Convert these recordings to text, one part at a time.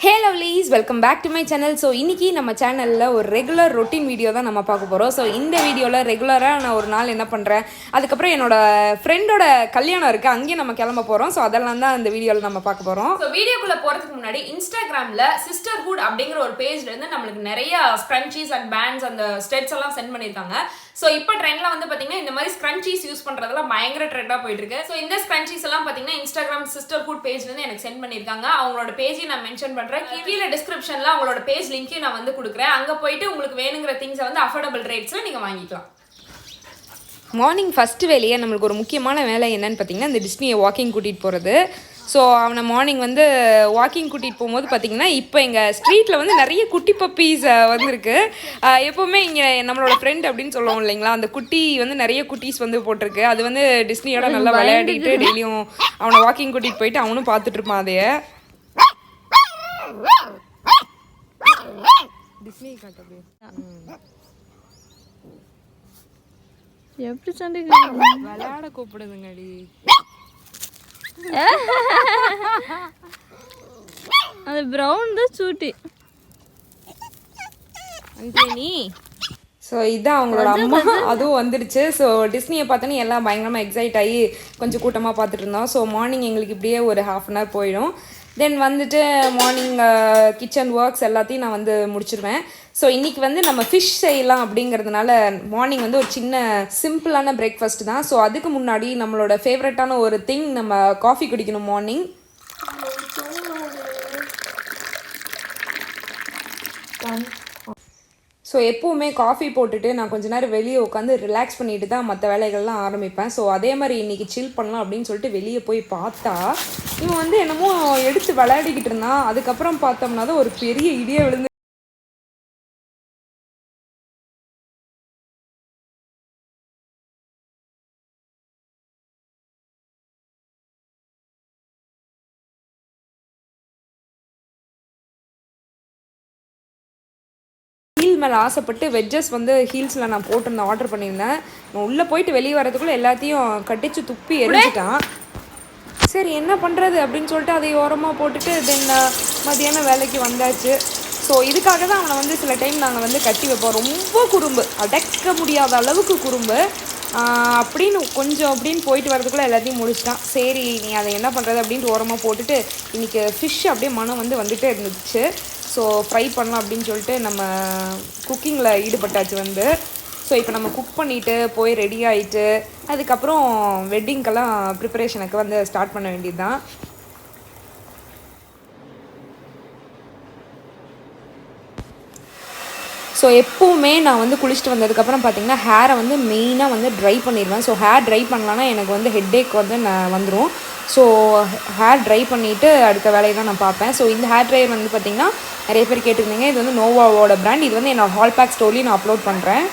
Hey lovelies, welcome back to my channel. So இன்னைக்கு நம்ம சேனல்ல ஒரு ரெகுலர் ரொட்டீன் வீடியோ தான் நம்ம பார்க்க போறோம். ஸோ இந்த வீடியோவில் ரெகுலராக நான் ஒரு நாள் என்ன பண்ணுறேன், அதுக்கப்புறம் என்னோட ஃப்ரெண்டோட கல்யாணம் இருக்குது, அங்கேயும் நம்ம கிளம்ப போகிறோம். ஸோ அதெல்லாம் தான் இந்த வீடியோவில் நம்ம பார்க்க போகிறோம். ஸோ வீடியோக்குள்ளே போகிறதுக்கு முன்னாடி இன்ஸ்டாகிராமில் சிஸ்டர்ஹுட் அப்படிங்கிற ஒரு பேஜ்லேருந்து நம்மளுக்கு நிறைய ஸ்க்ரன்ச்சீஸ் அண்ட் பேண்ட்ஸ் அந்த ஸ்டெட்ஸ் எல்லாம் சென்ட் பண்ணியிருக்காங்க. ஸோ இப்போ ட்ரெண்டில் வந்து பார்த்தீங்கன்னா இந்த மாதிரி ஸ்க்ரன்ச்சீஸ் யூஸ் பண்ணுறதெல்லாம் பயங்கர ட்ரெண்டாக போயிட்டு இருக்கு. ஸோ இந்த ஸ்க்ரன்ச்சீஸ் எல்லாம் பார்த்தீங்கன்னா இன்ஸ்டாகிராம் சிஸ்டர்ஹுட் பேஜ்லேருந்து எனக்கு சென்ட் பண்ணியிருக்காங்க. அவங்களோட பேஜையும் நான் மென்ஷன் பண்ணுறேன். கீழே டிஸ்கிரிப்ஷன்ல அவங்களோட பேஜ் லிங்க்கையும் நான் வந்து கொடுக்குறேன். அங்கே போயிட்டு உங்களுக்கு வேணுங்கிற திங்ஸை வந்து அஃபோர்டபுள் ரேட்ஸில் நீங்கள் வாங்கிக்கலாம். மார்னிங் ஃபஸ்ட்டு வேலையே நம்மளுக்கு ஒரு முக்கியமான வேலை என்னன்னு பார்த்தீங்கன்னா இந்த டிஸ்னியை வாக்கிங் கூட்டிகிட்டு போகிறது. ஸோ அவனை மார்னிங் வந்து வாக்கிங் கூட்டிகிட்டு போகும்போது பார்த்தீங்கன்னா இப்போ எங்கள் ஸ்ட்ரீட்டில் வந்து நிறைய குட்டி பப்பீஸ் வந்துருக்கு. எப்போவுமே இங்கே நம்மளோட ஃப்ரெண்ட் அப்படின்னு சொல்லுவோம் இல்லைங்களா, அந்த குட்டி வந்து நிறைய குட்டீஸ் வந்து போட்டிருக்கு. அது வந்து டிஸ்னியோட நல்லா விளையாடிட்டு டெய்லியும் அவனை வாக்கிங் கூட்டிகிட்டு போயிட்டு அவனும் பார்த்துட்டு இருப்பான். அதையே டிஸ்னி காட்டு எப்படி சண்டை விளையாட கூப்பிடுதுங்கடி. அது பிரவுன் தான் சூட்டி நீ. ஸோ இதான் அவங்களோட அம்மா, அதுவும் வந்துடுச்சு. ஸோ டிஸ்னியை பார்த்தோன்னே எல்லாம் பயங்கரமாக எக்ஸைட் ஆகி கொஞ்சம் கூட்டமாக பார்த்துட்டு இருந்தோம். ஸோ மார்னிங் எங்களுக்கு இப்படியே ஒரு ½ hour போயிடும். தென் வந்துட்டு மார்னிங் கிச்சன் ஒர்க்ஸ் எல்லாத்தையும் நான் வந்து முடிச்சிருவேன். ஸோ இன்றைக்கி வந்து நம்ம ஃபிஷ் செய்யலாம் அப்படிங்கிறதுனால மார்னிங் வந்து ஒரு சின்ன சிம்பிளான பிரேக்ஃபாஸ்ட் தான். ஸோ அதுக்கு முன்னாடி நம்மளோட ஃபேவரட்டான ஒரு திங், நம்ம காஃபி குடிக்கணும் மார்னிங். ஸோ எப்போவுமே காஃபி போட்டுட்டு நான் கொஞ்ச நேரம் வெளியே உட்காந்து ரிலாக்ஸ் பண்ணிட்டு தான் மற்ற வேலைகள்லாம் ஆரம்பிப்பேன். ஸோ அதே மாதிரி இன்றைக்கி சில் பண்ணலாம் அப்படின்னு சொல்லிட்டு வெளியே போய் பார்த்தா இவன் வந்து என்னமோ எடுத்து விளையாடிக்கிட்டு இருந்தான். அதுக்கப்புறம் பார்த்தோம்னா தான் ஒரு பெரிய இடியே விழுந்து ஹீல் மேலே ஆசைப்பட்டு வெஜ்ஜஸ் வந்து ஹீல்ஸில் நான் போட்டிருந்தேன், ஆர்டர் பண்ணியிருந்தேன். நான் உள்ளே போயிட்டு வெளியே வரதுக்குள்ளே எல்லாத்தையும் கட்டிச்சு துப்பி எரிஞ்சிட்டான். சரி என்ன பண்ணுறது அப்படின்னு சொல்லிட்டு அதை ஓரமாக போட்டுட்டு தென் மதியானம் வேலைக்கு வந்தாச்சு. ஸோ இதுக்காக தான் அவனை வந்து சில டைம் நாங்கள் வந்து கட்டி வைப்போம். ரொம்ப குறும்பு, அடக்க முடியாத அளவுக்கு குறும்பு அப்படின்னு கொஞ்சம் அப்படின்னு போயிட்டு வரதுக்குள்ளே எல்லாத்தையும் முடிச்சிட்டான். சரி நீ அதை என்ன பண்ணுறது அப்படின்ட்டு ஓரமாக போட்டுட்டு இன்றைக்கி ஃபிஷ் அப்படியே மனம் வந்துகிட்டே இருந்துச்சு. ஸோ ஃப்ரை பண்ணலாம் அப்படின்னு சொல்லிட்டு நம்ம குக்கிங்கில் ஈடுபட்டாச்சு வந்து. ஸோ இப்போ நம்ம குக் பண்ணிவிட்டு போய் ரெடி ஆகிட்டு அதுக்கப்புறம் வெட்டிங்க்கெல்லாம் ப்ரிப்பரேஷனுக்கு வந்து ஸ்டார்ட் பண்ண வேண்டியது தான். ஸோ எப்போவுமே நான் வந்து குளிச்சுட்டு வந்ததுக்கப்புறம் பார்த்திங்கன்னா ஹேரை வந்து மெயினாக வந்து ட்ரை பண்ணிடுவேன். ஸோ ஹேர் ட்ரை பண்ணலான்னா எனக்கு வந்து ஹெட்டேக் வந்து வந்துடும். ஸோ ஹேர் ட்ரை பண்ணிவிட்டு அடுத்த வேலையை தான் நான் பார்ப்பேன். ஸோ இந்த ஹேர் ட்ரையர் வந்து பார்த்திங்கன்னா நிறைய பேர் கேட்டிருந்தீங்க. இது வந்து நோவாவோட பிராண்ட். இது வந்து என்னோட ஹால் பேக் ஸ்டோரியும் நான் அப்லோட் பண்ணுறேன்.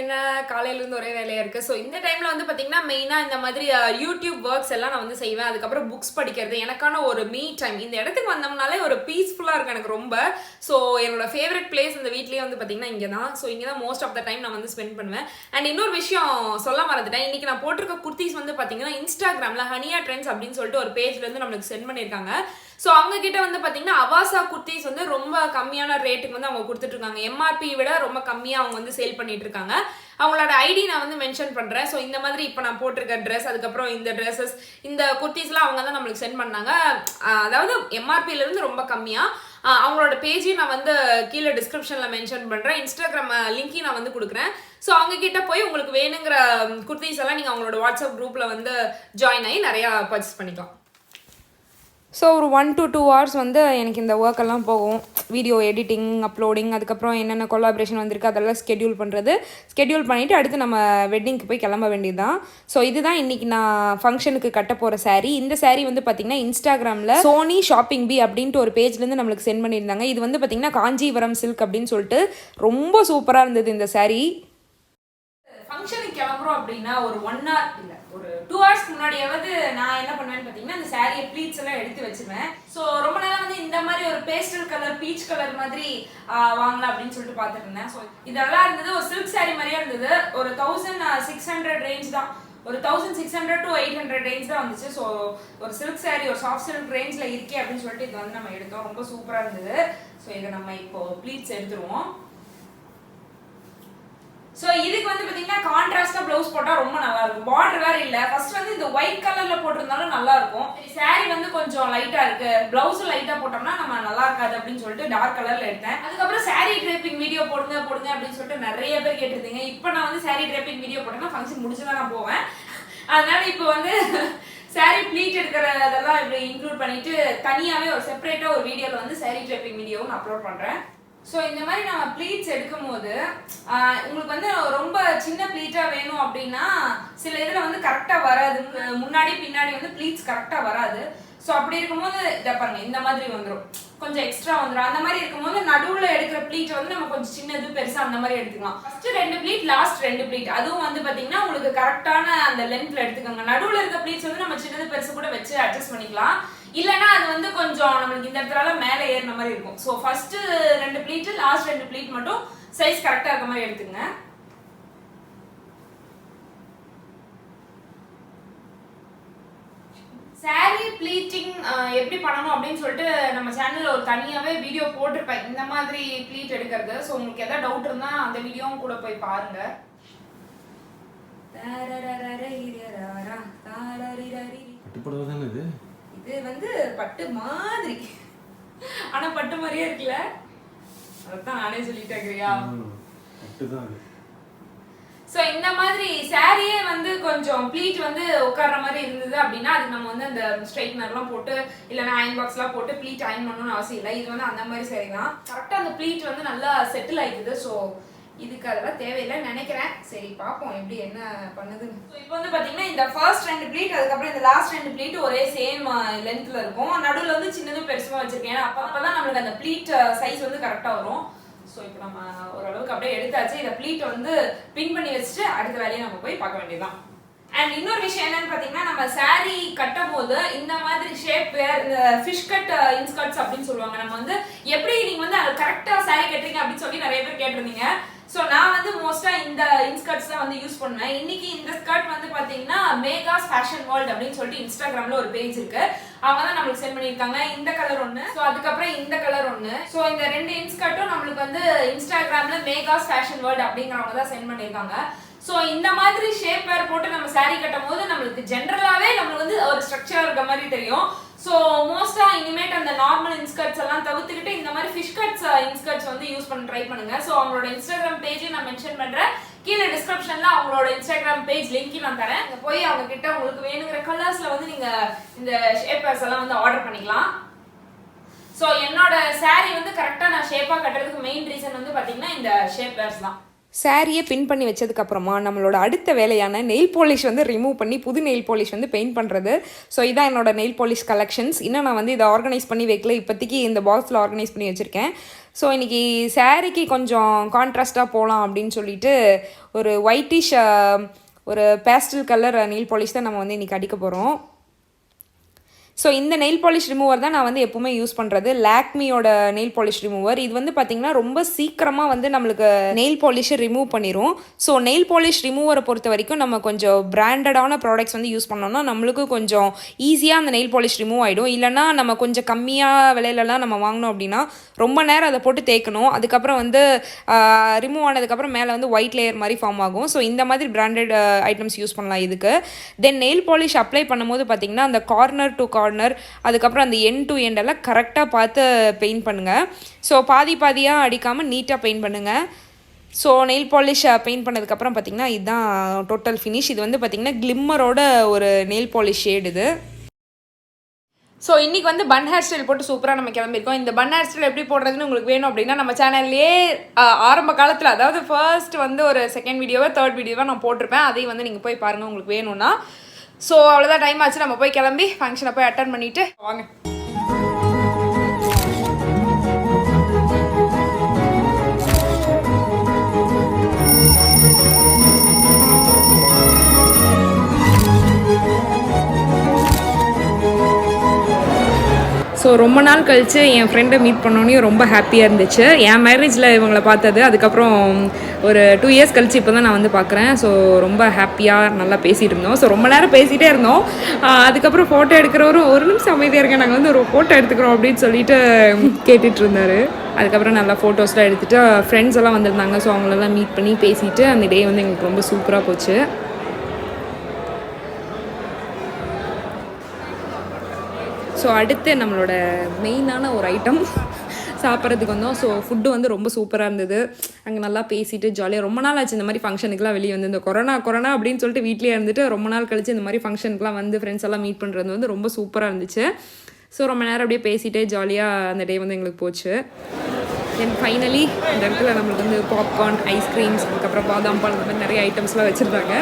என்ன காலையிலேருந்து ஒரே வேலையாக இருக்குது. ஸோ இந்த டைமில் வந்து பார்த்திங்கன்னா மெயினாக இந்த மாதிரி யூடியூப் ஒர்க்ஸ் எல்லாம் நான் வந்து செய்வேன். அதுக்கப்புறம் புக்ஸ் படிக்கிறது எனக்கான ஒரு மீ டைம். இந்த இடத்துக்கு வந்தோம்னாலே ஒரு பீஸ்ஃபுல்லாக இருக்குது எனக்கு ரொம்ப. ஸோ என்னோட ஃபேவரட் பிளேஸ் இந்த வீட்லேயே வந்து பார்த்திங்கன்னா இங்கே தான். ஸோ இங்கே தான் மோஸ்ட் ஆஃப் த டைம் நான் வந்து ஸ்பெண்ட் பண்ணுவேன். அண்ட் இன்னொரு விஷயம் சொல்ல மறந்துட்டேன். இன்றைக்கி நான் போட்டிருக்க குர்த்திஸ் வந்து பார்த்திங்கன்னா இன்ஸ்டாகிராமில் ஹனியா ட்ரெண்ட்ஸ் அப்படின்னு சொல்லிட்டு ஒரு பேஜ்லேருந்து நம்மளுக்கு சென்ட் பண்ணியிருக்காங்க. ஸோ அவங்க கிட்ட வந்து பார்த்தீங்கன்னா அவாசா குர்த்திஸ் வந்து ரொம்ப கம்மியான ரேட்டுக்கு வந்து அவங்க கொடுத்துட்ருக்காங்க. எம்ஆர்பி விட ரொம்ப கம்மியாக அவங்க வந்து சேல் பண்ணிட்டு இருக்காங்க. அவங்களோட ஐடி நான் வந்து மென்ஷன் பண்ணுறேன். ஸோ இந்த மாதிரி இப்போ நான் போட்டிருக்க ட்ரெஸ், அதுக்கப்புறம் இந்த ட்ரெஸ்ஸஸ், இந்த குர்த்திஸ்லாம் அவங்க தான் நம்மளுக்கு சென்ட் பண்ணாங்க. அதாவது எம்ஆர்பியிலேருந்து ரொம்ப கம்மியாக. அவங்களோட பேஜையும் நான் வந்து கீழே டிஸ்கிரிப்ஷனில் மென்ஷன் பண்ணுறேன். இன்ஸ்டாகிராம் லிங்க்கையும் நான் வந்து கொடுக்குறேன். ஸோ அவங்க கிட்ட போய் உங்களுக்கு வேணுங்கிற குர்த்திஸ் எல்லாம் நீங்கள் அவங்களோட வாட்ஸ்அப் குரூப்பில் வந்து ஜாயின் ஆகி நிறையா பர்ச்சேஸ் பண்ணிக்கலாம். ஸோ ஒரு 1 to 2 hours வந்து எனக்கு இந்த ஒர்க்கெல்லாம் போகும். வீடியோ எடிட்டிங், அப்லோடிங், அதுக்கப்புறம் என்னென்ன கொலாபரேஷன் வந்திருக்கு அதெல்லாம் ஸ்கெடியூல் பண்ணிவிட்டு அடுத்து நம்ம வெட்டிங்க்கு போய் கிளம்ப வேண்டியது தான். ஸோ இதுதான் இன்றைக்கி நான் ஃபங்க்ஷனுக்கு கட்ட போகிற சாரீ. இந்த சாரீ வந்து பார்த்திங்கன்னா இன்ஸ்டாகிராமில் sonyshoppingbee அப்படின்ட்டு ஒரு பேஜ்லேருந்து நம்மளுக்கு சென்ட் பண்ணியிருந்தாங்க. இது வந்து பார்த்திங்கன்னா காஞ்சிபுரம் சில்க் அப்படின்னு சொல்லிட்டு ரொம்ப சூப்பராக இருந்தது இந்த சாரீ. ஃபங்க்ஷனுக்கு கிளம்புறோம் அப்படின்னா ஒரு 1 hour இல்லை ஒரு 2 hours முன்னாடியாவது நான் என்ன பண்ணுவேன்னு பார்த்தீங்கன்னா அந்த சாரியை ப்ளீட்ஸ் எல்லாம் எடுத்து வச்சிருவேன். ஸோ ரொம்ப நேரம் வந்து இந்த மாதிரி ஒரு பேஸ்டல் கலர் பீச் கலர் மாதிரி வாங்கலாம் அப்படின்னு சொல்லிட்டு பார்த்துட்டு இருந்தேன். ஸோ இதெல்லாம் இருந்தது ஒரு சில்க் சாரி மாதிரியே இருந்தது. ஒரு 1600 ரேஞ்ச் தான், ஒரு 1600 to 800 ரேஞ்ச் தான் வந்துச்சு. ஸோ ஒரு சில்க் சாரி ஒரு சாஃப்ட் சில்க் ரேஞ்சில் இருக்கே அப்படின்னு சொல்லிட்டு இது வந்து நம்ம எடுத்தோம். ரொம்ப சூப்பராக இருந்தது. ஸோ இதை நம்ம இப்போ ப்ளீட்ஸ் எடுத்துருவோம். ஸோ இதுக்கு வந்து பார்த்தீங்கன்னா கான்ட்ராஸ்டாக ப்ளவுஸ் போட்டால் ரொம்ப நல்லா இருக்கும். பார்டர் வேற இல்லை. ஃபர்ஸ்ட் வந்து இந்த ஒயிட் கலரில் போட்டிருந்தாலும் நல்லா இருக்கும். சாரி வந்து கொஞ்சம் லைட்டாக இருக்கு, ப்ளவுஸும் லைட்டாக போட்டோம்னா நம்ம நல்லா இருக்காது அப்படின்னு சொல்லிட்டு டார்க் கலரில் எடுத்தேன். அதுக்கப்புறம் சாரி ட்ரேப்பிங் வீடியோ போடுங்க அப்படின்னு சொல்லிட்டு நிறைய பேர் கேட்டிருந்தீங்க. இப்போ நான் வந்து சாரி ட்ரேப்பிங் வீடியோ போட்டேன்னா ஃபங்க்ஷன் முடிச்சுதான் நான் போவேன். அதனால இப்போ வந்து சாரி ப்ளீட் எடுக்கிறதெல்லாம் இப்படி இன்க்ளூட் பண்ணிட்டு தனியாகவே ஒரு செப்பரேட்டாக ஒரு வீடியோவில் வந்து சாரி ட்ரேப்பிங் வீடியோவும் நான் அப்லோட் பண்ணுறேன். ஸோ இந்த மாதிரி நம்ம ப்ளீட்ஸ் எடுக்கும் போது உங்களுக்கு வந்து ரொம்ப சின்ன ப்ளீட்டாக வேணும் அப்படின்னா சில இதில் வந்து கரெக்டாக வராது, முன்னாடி பின்னாடி வந்து ப்ளீட்ஸ் கரெக்டாக வராது. ஸோ அப்படி இருக்கும்போது இதை பாருங்க இந்த மாதிரி வந்துடும், கொஞ்சம் எக்ஸ்ட்ரா வந்துடும். அந்த மாதிரி இருக்கும்போது நடுவில் எடுக்கிற ப்ளீட் வந்து நம்ம கொஞ்சம் சின்னது பெருசாக அந்த மாதிரி எடுத்துக்கலாம். ஃபர்ஸ்ட் 2 ப்ளீட், லாஸ்ட் 2 ப்ளீட், அதுவும் வந்து பார்த்தீங்கன்னா உங்களுக்கு கரெக்டான அந்த லென்த்ல எடுத்துக்கோங்க. நடுவில் இருக்க ப்ளீட்ஸ் வந்து நம்ம சின்னது பெருசு கூட வச்சு அட்ஜஸ்ட் பண்ணிக்கலாம். இல்லைன்னா அது வந்து கொஞ்சம் நம்மளுக்கு இந்த இடத்துல மேலே ஏறின மாதிரி இருக்கும். So first 2 pleat, last 2 pleat மட்டும் சைஸ் கரெக்டாக இருக்க மாதிரி எடுத்துங்க. சாரி ப்ளீட்டிங் எப்படி பண்ணணும் அப்படின்னு சொல்லிட்டு நம்ம சேனல்ல ஒரு தனியாவே வீடியோ போட்டிருப்பேன் இந்த மாதிரி ப்ளீட் எடுக்கிறது. ஸோ உங்களுக்கு எதாவது டவுட் இருந்தா அந்த வீடியோவும் கூட போய் பாருங்க. இது வந்து பட்டு மாதிரி, ஆனா பட்டு மாதிரியே இருக்குல்ல, அதான் நானே சொல்லிட்டேன். ஸோ இந்த மாதிரி சாரியே வந்து கொஞ்சம் ப்ளீட் வந்து உட்கார்ற மாதிரி இருந்தது அப்படின்னா அதுக்கு நம்ம வந்து அந்த ஸ்ட்ரைட்னர்லாம் போட்டு இல்லைன்னா அயன் பாக்ஸ்லாம் போட்டு ப்ளீட் அயன் பண்ணணும்னு அவசியம் இல்லை. இது வந்து அந்த மாதிரி சாரி தான், கரெக்டாக அந்த ப்ளீட் வந்து நல்லா செட்டில் ஆகிக்குது. ஸோ இதுக்கு அதெல்லாம் தேவையில்லைன்னு நினைக்கிறேன். சரி பார்ப்போம் எப்படி என்ன பண்ணுதுன்னு. ஸோ இப்போ வந்து பார்த்தீங்கன்னா இந்த ஃபர்ஸ்ட் 2 ப்ளீட் அதுக்கப்புறம் இந்த லாஸ்ட் 2 ப்ளீட் ஒரே சேம் லென்த்தில் இருக்கும். நடுவில் வந்து சின்னதும் பெருசுமாக வச்சிருக்கேன். ஏன்னா அப்போ தான் நம்மளுக்கு அந்த ப்ளீட் சைஸ் வந்து கரெக்டாக வரும். ஸோ இப்போ நம்ம ஓரளவுக்கு அப்படியே எடுத்தாச்சு. இந்த ப்ளீட்டை வந்து பின் பண்ணி வச்சுட்டு அடுத்த வேலையை நம்ம போய் பார்க்க வேண்டியதுதான். அண்ட் இன்னொரு விஷயம் என்னன்னு பார்த்தீங்கன்னா நம்ம சாரி கட்டும் போது இந்த மாதிரி ஷேப் வேர், இந்த ஃபிஷ் கட் இன்ஸ்கர்ட்ஸ் அப்படின்னு சொல்லுவாங்க. நம்ம வந்து எப்படி நீங்கள் வந்து கரெக்டாக சாரி கட்டுறீங்க அப்படின்னு சொல்லி நிறைய பேர் கேட்டிருந்தீங்க. ஸோ நான் வந்து மோஸ்ட்டாக இந்த இன்ஸ்கர்ட்ஸ் தான் வந்து யூஸ் பண்ணுவேன். இன்னைக்கு இந்த ஸ்கர்ட் வந்து பார்த்தீங்கன்னா மேகாஸ் ஃபேஷன் வேர்ல்ட் அப்படின்னு சொல்லிட்டு இன்ஸ்டாகிராமில் ஒரு பேஜ் இருக்கு. அவங்க தான் நம்மளுக்கு சென்ட் பண்ணியிருக்காங்க. இந்த கலர் ஒன்று, ஸோ அதுக்கப்புறம் இந்த கலர் ஒன்று. ஸோ இந்த 2 இன்ஸ்கர்ட்டும் நம்மளுக்கு வந்து இன்ஸ்டாகிராமில் மேகாஸ் ஃபேஷன் வேர்ல்ட் அப்படிங்கிறவங்க தான் சென்ட் பண்ணியிருக்காங்க. ஸோ இந்த மாதிரி ஷேப் வேர் போட்டு நம்ம சாரி கட்டும் போது நம்மளுக்கு ஜென்ரலாகவே நம்மளுக்கு வந்து ஒரு ஸ்ட்ரக்சர் இருக்க மாதிரி தெரியும். ஸோ மோஸ்ட்டாக இனிமேட் அந்த நார்மல் இன்ஸ்கர்ட்ஸ் எல்லாம் தவிர்த்துக்கிட்டு இந்த மாதிரி ஃபிஷ் கட்ஸ் இன்ஸ்கர்ட்ஸ் வந்து யூஸ் பண்ண ட்ரை பண்ணுங்க. ஸோ அவங்களோட இன்ஸ்டாகிராம் பேஜையும் நான் மென்ஷன் பண்ணுறேன். கீழே டிஸ்கிரிப்ஷன்ல அவங்களோட இன்ஸ்டாகிராம் பேஜ் லிங்க் நான் தரேன். இங்கே போய் அவங்க கிட்ட உங்களுக்கு வேணுங்கிற கலர்ஸ்ல வந்து நீங்க இந்த ஷேப் வேர்ஸ் எல்லாம் வந்து ஆர்டர் பண்ணிக்கலாம். ஸோ என்னோட சாரி வந்து கரெக்டாக நான் ஷேப்பாக கட்டுறதுக்கு மெயின் ரீசன் வந்து பார்த்தீங்கன்னா இந்த ஷேப் வேர்ஸ் தான். சாரியை பின் பண்ணி வச்சதுக்கப்புறமா நம்மளோட அடுத்த வேலையான நெயில் பாலிஷ் வந்து ரிமூவ் பண்ணி புது நெயில் பாலிஷ் வந்து பெயிண்ட் பண்ணுறது. ஸோ இதான் என்னோட நெயில் பாலிஷ் கலெக்ஷன்ஸ். இன்னும் நான் வந்து இதை ஆர்கனைஸ் பண்ணி வைக்கல, இப்போதைக்கு இந்த பாக்ஸில் ஆர்கனைஸ் பண்ணி வச்சுருக்கேன். ஸோ இன்றைக்கி சாரிக்கு கொஞ்சம் கான்ட்ராஸ்ட்டாக போகலாம் அப்படின்னு சொல்லிட்டு ஒரு ஒயிட்டிஷ் ஒரு பேஸ்டல் கலர் நெயில் பாலிஷ் தான் நம்ம வந்து இன்றைக்கி அடிக்க போகிறோம். ஸோ இந்த நெயில் பாலிஷ் ரிமூவர் தான் நான் வந்து எப்போவுமே யூஸ் பண்ணுறது, லாக்மியோட நெயில் பாலிஷ் ரிமூவர். இது வந்து பார்த்திங்கன்னா ரொம்ப சீக்கிரமாக வந்து நம்மளுக்கு நெயில் பாலிஷை ரிமூவ் பண்ணிடும். ஸோ நெயில் பாலிஷ் ரிமூவரை பொறுத்த வரைக்கும் நம்ம கொஞ்சம் பிராண்டடான ப்ராடக்ட்ஸ் வந்து யூஸ் பண்ணோம்னா நம்மளுக்கு கொஞ்சம் ஈஸியாக அந்த நெயில் பாலிஷ் ரிமூவ் ஆகிடும். இல்லைனா நம்ம கொஞ்சம் கம்மியாக விலையிலலாம் நம்ம வாங்கினோம் அப்படின்னா ரொம்ப நேரம் அதை போட்டு தேய்க்கணும். அதுக்கப்புறம் வந்து ரிமூவ் ஆனதுக்கப்புறம் மேலே வந்து ஒயிட் லேயர் மாதிரி ஃபார்ம் ஆகும். ஸோ இந்த மாதிரி பிராண்டட் ஐட்டம்ஸ் யூஸ் பண்ணலாம் இதுக்கு. தென் நெயில் பாலிஷ் அப்ளை பண்ணும்போது பார்த்திங்கன்னா அந்த கார்னர் டு கார்னர், அதுக்கப்புறம் அந்த எண்ட் டு எண்ட் எல்லாம் கரெக்டாக பார்த்து பெயிண்ட் பண்ணுங்கள். ஸோ பாதியாக அடிக்காமல் நீட்டாக பெயிண்ட் பண்ணுங்கள். ஸோ நெயில் பாலிஷ் பெயிண்ட் பண்ணதுக்கப்புறம் பார்த்திங்கன்னா இதுதான் டோட்டல் ஃபினிஷ். இது வந்து பார்த்திங்கன்னா கிளிம்மரோட ஒரு நெயில் பாலிஷ் ஷேடு இது. ஸோ இன்றைக்கி வந்து பன் ஹேர் ஸ்டைல் போட்டு சூப்பராக நம்ம கிளம்பியிருக்கோம். இந்த பன் ஹேர் ஸ்டைல் எப்படி போடுறதுன்னு உங்களுக்கு வேணும் அப்படின்னா நம்ம சேனல்லே ஆரம்ப காலத்தில், அதாவது ஃபர்ஸ்ட் வந்து ஒரு செகண்ட் வீடியோவோ தேர்ட் வீடியோவோ நான் போட்டிருப்பேன். அதையும் வந்து நீங்கள் போய் பாருங்கள் உங்களுக்கு வேணும்னா. ஸோ அவ்வளோதான், டைம் ஆச்சு, நம்ம போய் கிளம்பி ஃபங்க்ஷனை போய் அட்டன் பண்ணிவிட்டு வாங்க. ரொம்ப நாள் கழித்து என் ஃப்ரெண்டை மீட் பண்ணோன்னே ரொம்ப ஹாப்பியாக இருந்துச்சு. என் மேரேஜில் இவங்களை பார்த்தது, அதுக்கப்புறம் ஒரு 2 இயர்ஸ் கழிச்சு இப்போ தான் நான் வந்து பார்க்குறேன். ஸோ ரொம்ப ஹாப்பியாக நல்லா பேசிகிட்டு இருந்தோம். ஸோ ரொம்ப நேரம் பேசிகிட்டே இருந்தோம். அதுக்கப்புறம் ஃபோட்டோ எடுக்கிறவரும் ஒரு நிமிஷம் அமைதியாக இருங்க, நாங்கள் வந்து ஒரு ஃபோட்டோ எடுத்துக்கிறோம் அப்படின்னு சொல்லிட்டு கேட்டுட்டு இருந்தார். அதுக்கப்புறம் நல்லா ஃபோட்டோஸ்லாம் எடுத்துகிட்டு ஃப்ரெண்ட்ஸ் எல்லாம் வந்திருந்தாங்க. ஸோ அவங்களெல்லாம் மீட் பண்ணி பேசிவிட்டு அந்த டே வந்து எங்களுக்கு ரொம்ப சூப்பராக போச்சு. ஸோ அடுத்து நம்மளோட மெயினான ஒரு ஐட்டம் சாப்பிட்றதுக்கு வந்தோம். ஸோ ஃபுட்டு வந்து ரொம்ப சூப்பராக இருந்தது. அங்கே நல்லா பேசிட்டு ஜாலியாக ரொம்ப நாள் ஆச்சு இந்த மாதிரி ஃபங்க்ஷனுக்குலாம் வெளியே வந்து இந்த கொரோனா அப்படின்னு சொல்லிட்டு வீட்லேயே இருந்துட்டு ரொம்ப நாள் கழிச்சு இந்த மாதிரி ஃபங்க்ஷனுக்குலாம் வந்து ஃப்ரெண்ட்ஸ் எல்லாம் மீட் பண்ணுறது வந்து ரொம்ப சூப்பராக இருந்துச்சு. ஸோ ரொம்ப நேரம் அப்படியே பேசிகிட்டே ஜாலியாக அந்த டே வந்து எங்களுக்கு போச்சு. தென் ஃபைனலி இந்த இடத்துல நம்மளுக்கு வந்து பாப்கார்ன், ஐஸ்கிரீம்ஸ், அதுக்கப்புறம் பாதாம் பால், இந்த மாதிரி நிறைய ஐட்டம்ஸ்லாம் வச்சுருந்தாங்க.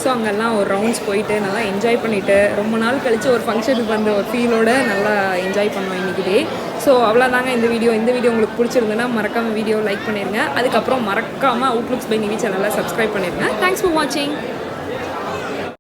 ஸோ அங்கெல்லாம் ஒரு ரவுண்ட்ஸ் போயிட்டு நல்லா என்ஜாய் பண்ணிவிட்டு ரொம்ப நாள் கழித்து ஒரு ஃபங்க்ஷனுக்கு வந்த ஒரு ஃபீலோடு நல்லா என்ஜாய் பண்ணோம் இன்றைக்கி டே. ஸோ அவ்வளோதாங்க இந்த வீடியோ உங்களுக்கு பிடிச்சிருந்துன்னா மறக்காமல் வீடியோ லைக் பண்ணிடுங்க. அதுக்கப்புறம் மறக்காமல் அவுட்லுக்ஸ் பை நிவி சேனலை சப்ஸ்கிரைப் பண்ணிடுங்க. தேங்க்ஸ் ஃபார் வாட்சிங்.